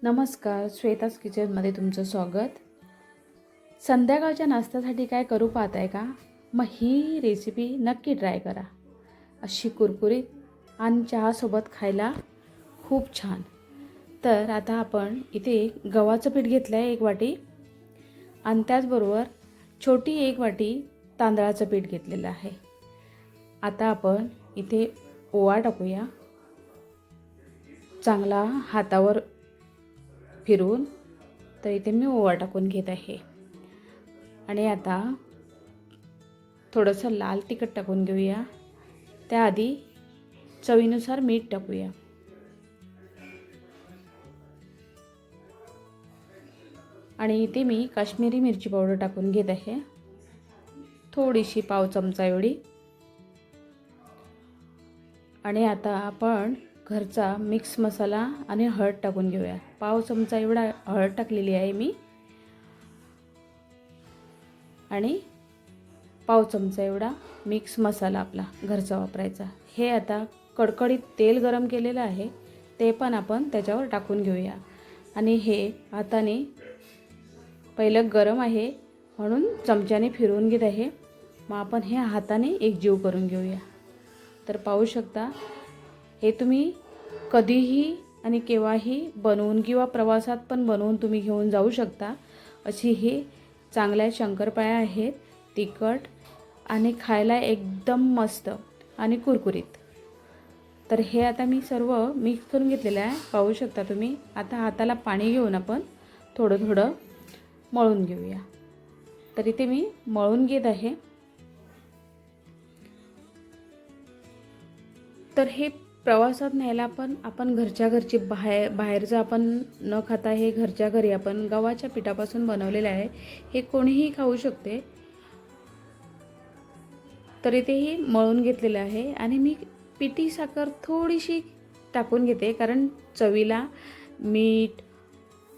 नमस्कार, श्वेताज किचनमध्ये तुमचं स्वागत. संध्याकाळच्या नाश्त्यासाठी काय करू पाहताय का? मग ही रेसिपी नक्की ट्राय करा. अशी कुरकुरीत आणि चहासोबत खायला खूप छान. तर आता आपण इथे गव्हाचं पीठ घेतलं आहे 1 वाटी आणि त्याचबरोबर छोटी 1 वाटी तांदळाचं पीठ घेतलेलं आहे. आता आपण इथे ओवा टाकूया. चांगला हातावर फिरून तर इथे मी ओवा टाकून घेत आहे. आणि आता थोडंसं लाल तिखट टाकून घेऊया. त्याआधी चवीनुसार मीठ टाकूया. आणि इथे मी काश्मीरी मिरची पावडर टाकून घेत आहे, थोडीशी पाव चमचा एवढी. आणि आता आपण घरचा मिक्स मसाला आणि हळद टाकून घेऊया. पाव चमचा एवढा हळद टाकलेली आहे मी आणि पाव चमचा एवढा मिक्स मसाला आपला घरचा वापरायचा. हे आता कडकडीत तेल गरम केलेलं आहे, ते पण आपण त्याच्यावर टाकून घेऊया. आणि हे हाताने पहिलं गरम आहे म्हणून चमच्याने फिरवून घेत आहे. मग आपण हे हाताने एकजीव करून घेऊया. तर पाहू शकता, हे तुम्ही कधीही आणि केव्हाही बनवून किंवा प्रवासात पण बनवून तुम्ही घेऊन जाऊ शकता. अशी ही चांगल्या शंकरपाळ्या आहेत, तिखट आणि खायला एकदम मस्त आणि कुरकुरीत. तर हे आता मी सर्व मिक्स करून घेतलेलं आहे, पाहू शकता तुम्ही. आता हाताला पाणी घेऊन आपण थोडं थोडं मळून घेऊया. तर इथे मी मळून घेत आहे. तर हे प्रवासात न्यायला पण आपण घरच्या घरची बाहेरचं आपण न खाता हे घरच्या घरी आपण गव्हाच्या पिठापासून बनवलेलं आहे. हे कोणीही खाऊ शकते. तर इथेही मळून घेतलेलं आहे आणि मी पिठी साखर थोडीशी टाकून घेते, कारण चवीला मीठ,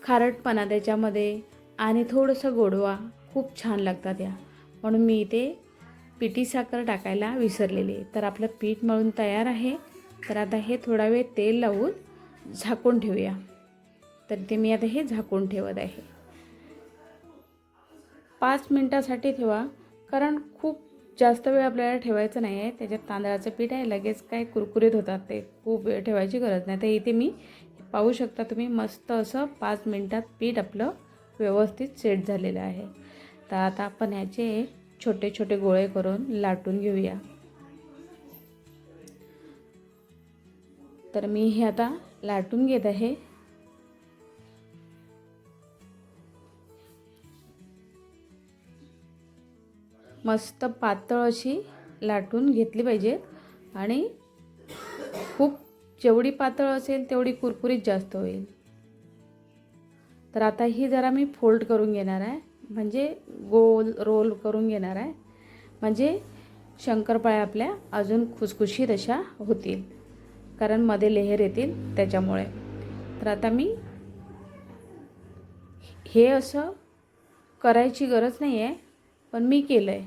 खारटपणा त्याच्यामध्ये आणि थोडंसं गोडवा खूप छान लागतात या, म्हणून मी इथे पिठी साखर टाकायला विसरलेली. तर आपलं पीठ मळून तयार आहे. तर आता हे थोडा वेळ तेल लावून झाकून ठेवूया. तर ते मी आता हे झाकून ठेवत आहे. 5 मिनटासाठी ठेवा, कारण खूप जास्त वेळ आपल्याला ठेवायचं नाही आहे. त्याच्यात तांदळाचं पीठ आहे, लगेच काय कुरकुरीत होतात, ते खूप वेळ ठेवायची गरज नाही. तर इथे मी पाहू शकता तुम्ही, मस्त असं 5 मिनटात पीठ आपलं व्यवस्थित सेट झालेलं आहे. तर आता आपण ह्याचे छोटे छोटे गोळे करून लाटून घेऊया. तर मी हे आता लाटून घेत आहे. मस्त पातळ अशी लाटून घेतली पाहिजे आणि खूप जेवढी पातळ असेल तेवढी कुरकुरीत जास्त होईल. तर आता ही जरा मी फोल्ड करून घेणार आहे, म्हणजे गोल रोल करून घेणार आहे, म्हणजे शंकरपाळ्या आपल्या अजून खुसखुशीत अशा होतील, कारण मध्ये लेयर येतील त्याच्यामुळे. तर आता मी हे असं करायची गरज नाही आहे, पण मी केलं आहे,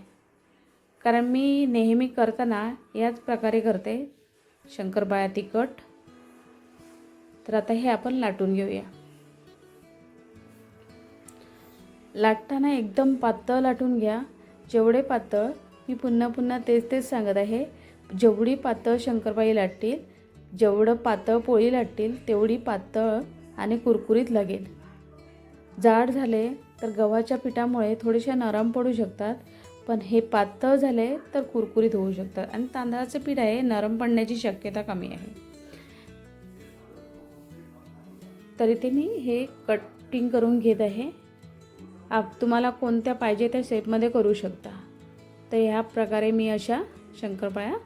कारण मी नेहमी करताना याच प्रकारे करते शंकरपाळ्या तिखट. तर आता हे आपण लाटून घेऊया. लाटताना एकदम पातळ लाटून घ्या, जेवढे पातळ, मी पुन्हा पुन्हा तेच सांगत आहे, जेवढी पातळ शंकरपाळी लाटतील, जेवढं पातळ पोळी लाटतील, तेवढी पातळ आणि कुरकुरीत लागेल. जाड झाले तर गव्हाच्या पिठामुळे थोडेसे नरम पडू शकतात, पण हे पातळ झाले तर कुरकुरीत होऊ शकतात. आणि तांदळाचं पीठ आहे, नरम पडण्याची शक्यता कमी आहे. तरी ते मी हे कटिंग करून घेत आहे. तुम्हाला कोणत्या पाहिजे त्या शेपमध्ये करू शकता. तर ह्या प्रकारे मी अशा शंकरपाळ्या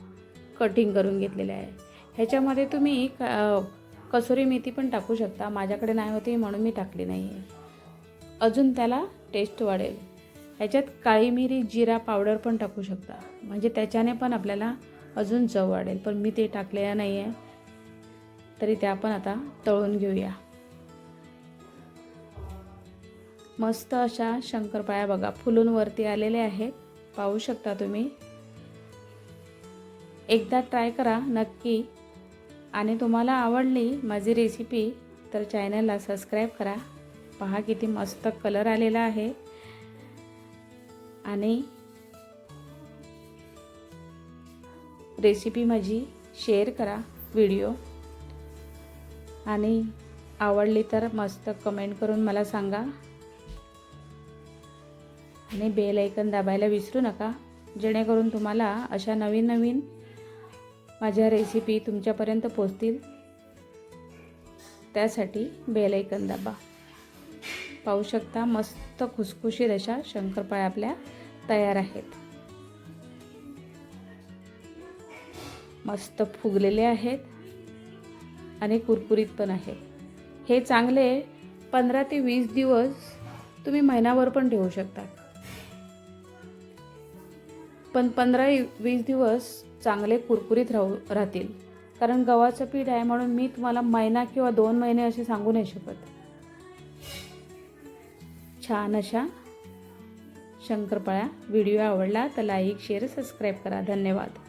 कटिंग करून घेतलेल्या आहे. ह्याच्यामध्ये तुम्ही कसुरी मेथी पण टाकू शकता. माझ्याकडे नाही होती म्हणून मी टाकली नाही आहे, अजून त्याला टेस्ट वाढेल. ह्याच्यात काळी मिरी, जिरा पावडर पण टाकू शकता, म्हणजे त्याच्याने पण आपल्याला अजून चव वाढेल, पण मी ते टाकलेलं नाही आहे. तरी त्या पण आता तळून घेऊया. मस्त अशा शंकरपाळ्या बघा फुलून वरती आलेल्या आहेत, पाहू शकता तुम्ही. एकदा ट्राय करा नक्की, आणि तुम्हाला आवडली माझी रेसिपी तर चॅनलला सबस्क्राईब करा. पहा किती मस्त कलर आलेला आहे. आणि रेसिपी माझी शेअर करा व्हिडिओ, आणि आवडली तर मस्त कमेंट करून मला सांगा. आणि बेल आयकन दाबायला विसरू नका, जेणेकरून तुम्हाला अशा नवीन नवीन माझ्या रेसिपी तुमच्यापर्यंत पोहोचतील. त्यासाठी बेल आयकन दाबा. पाहू शकता मस्त खुसखुशीत अशा शंकरपाळ्या आपल्या तयार आहेत. मस्त फुगलेले आहेत आणि कुरकुरीत पण आहेत. हे चांगले 15 ते 20 दिवस तुम्ही महिनाभर पण ठेवू शकता. पण 15-20 दिवस चांगले कुरकुरीत राहतील. कारण गव्हाचं पीठ आहे म्हणून मी तुम्हाला महिना किंवा 2 महिने असे सांगू नाही शकत. छान अशा शंकरपाळ्या. व्हिडिओ आवडला तर लाईक, शेअर, सबस्क्राईब करा. धन्यवाद.